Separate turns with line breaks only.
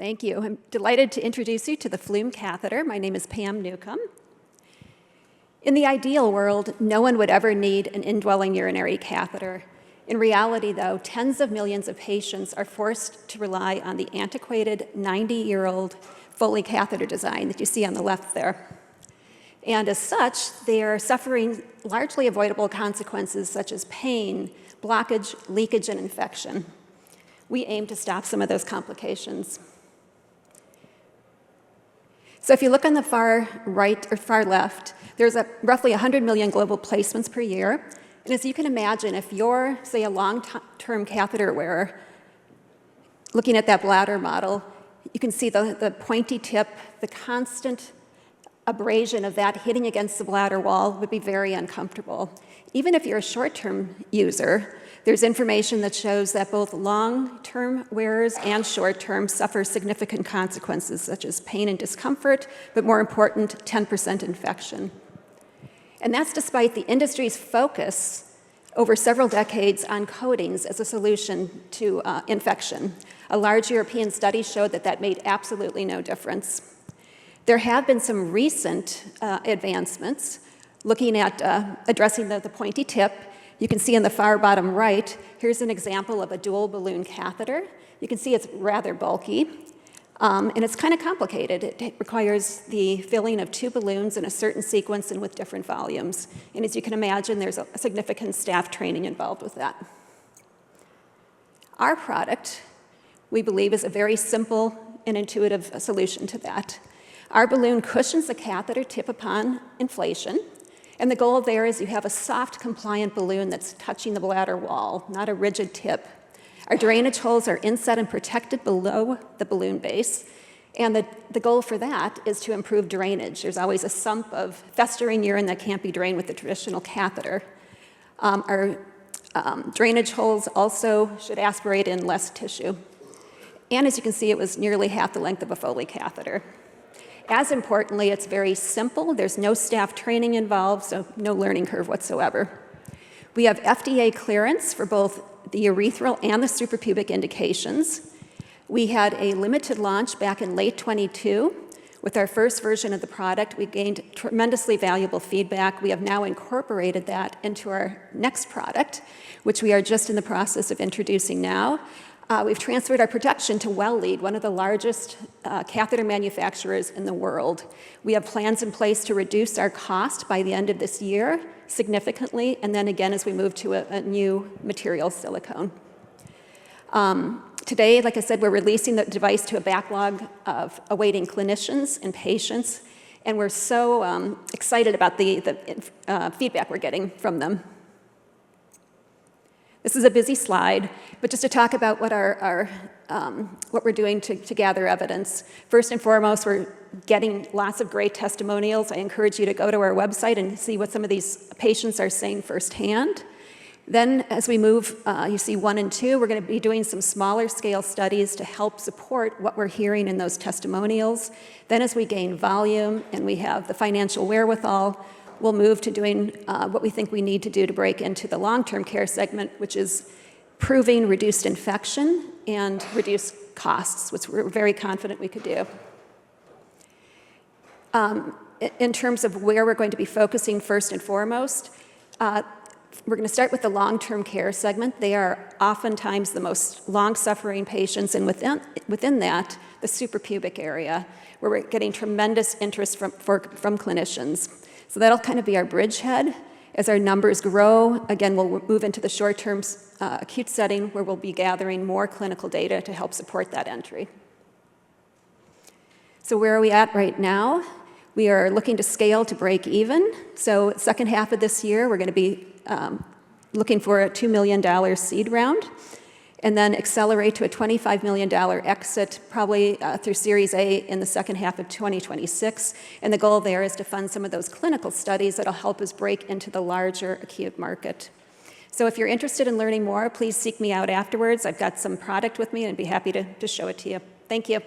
Thank you. I'm delighted to introduce you to the Flume Catheter. My name is Pam Newcome. In the ideal world, no one would ever need an indwelling urinary catheter. In reality, though, tens of millions of patients are forced to rely on the antiquated 90-year-old Foley catheter design that you see on the left there. And as such, they are suffering largely avoidable consequences such as pain, blockage, leakage, and infection. We aim to stop some of those complications. So if you look on the far right or far left, there's roughly 100 million global placements per year. And as you can imagine, if you're, say, a long-term catheter wearer, looking at that bladder model, you can see the pointy tip, the constant abrasion of that hitting against the bladder wall would be very uncomfortable. Even if you're a short-term user, there's information that shows that both long-term wearers and short-term suffer significant consequences, such as pain and discomfort, but more important, 10% infection. And that's despite the industry's focus over several decades on coatings as a solution to infection. A large European study showed that that made absolutely no difference. There have been some recent advancements looking at addressing the pointy tip. You can see in the far bottom right, here's an example of a dual balloon catheter. You can see it's rather bulky, and it's kind of complicated. It requires the filling of two balloons in a certain sequence and with different volumes. And as you can imagine, there's a significant staff training involved with that. Our product, we believe, is a very simple and intuitive solution to that. Our balloon cushions the catheter tip upon inflation. And the goal there is you have a soft, compliant balloon that's touching the bladder wall, not a rigid tip. Our drainage holes are inset and protected below the balloon base. And the goal for that is to improve drainage. There's always a sump of festering urine that can't be drained with the traditional catheter. Our drainage holes also should aspirate in less tissue. And as you can see, it was nearly half the length of a Foley catheter. As importantly, it's very simple. There's no staff training involved, so no learning curve whatsoever. We have FDA clearance for both the urethral and the suprapubic indications. We had a limited launch back in late 22. With our first version of the product, we gained tremendously valuable feedback. We have now incorporated that into our next product, which we are just in the process of introducing now. We've transferred our production to Well-Lead, one of the largest catheter manufacturers in the world. We have plans in place to reduce our cost by the end of this year significantly, and then again as we move to a new material, silicone. Today, like I said, we're releasing the device to a backlog of awaiting clinicians and patients, and we're so excited about the feedback we're getting from them. This is a busy slide, but just to talk about what what we're doing to gather evidence. First and foremost, we're getting lots of great testimonials. I encourage you to go to our website and see what some of these patients are saying firsthand. Then, as we move, you see 1 and 2, we're going to be doing some smaller scale studies to help support what we're hearing in those testimonials. Then, as we gain volume and we have the financial wherewithal, we'll move to doing what we think we need to do to break into the long-term care segment, which is proving reduced infection and reduced costs, which we're very confident we could do. In terms of where we're going to be focusing first and foremost, we're going to start with the long-term care segment. They are oftentimes the most long-suffering patients, and within that, the suprapubic area, where we're getting tremendous interest from clinicians. So that'll kind of be our bridgehead. As our numbers grow, again, we'll move into the short-term acute setting where we'll be gathering more clinical data to help support that entry. So where are we at right now? We are looking to scale to break even. So second half of this year, we're going to be looking for a $2 million seed round, and then accelerate to a $25 million exit, probably through Series A in the second half of 2026. And the goal there is to fund some of those clinical studies that'll help us break into the larger acute market. So if you're interested in learning more, please seek me out afterwards. I've got some product with me and I'd be happy to show it to you. Thank you.